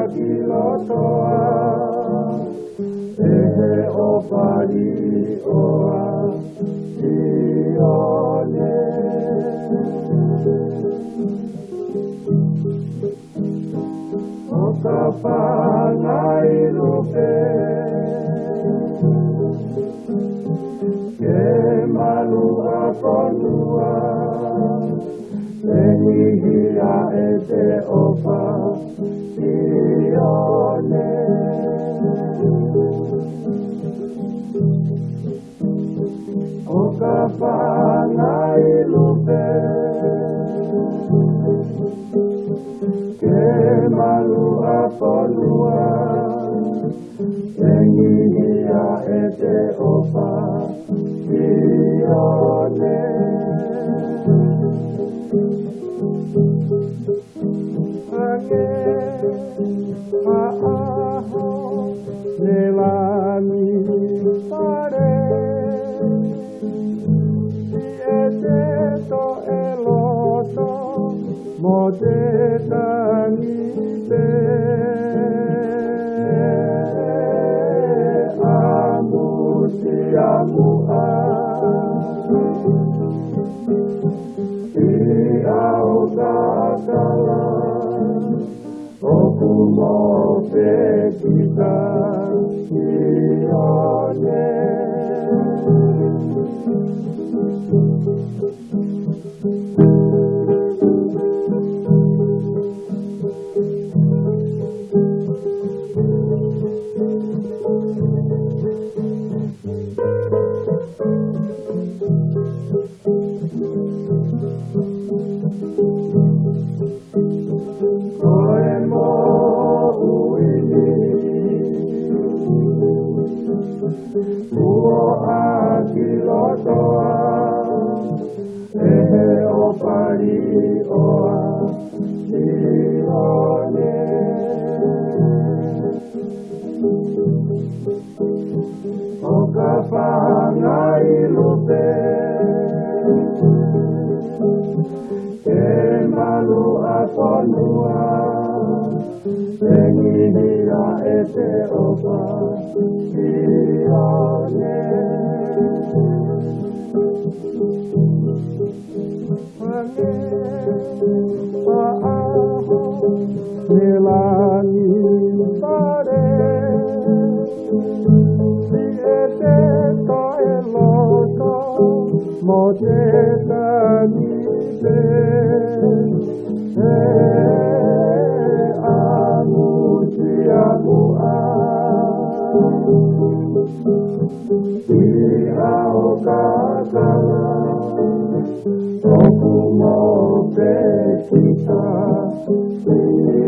AKILOTOA ehe opari oa Sione okapangai lupe ke malu akonua Ehihia ete opa Sione okapangai lupe ke malu akonua Ehihia ete opa Sione Vakuuho nelani pare siete to eloto motetani te amusiamua iaukakala Okumopetika Sione AKILOTOA ehe opari oa Sione okapangai lupe ke malu akonua Ehihia ete opa Sione Vakuuho nelani pare siete to eloto motetani te amusiamua iaukakala Okumopetika Sione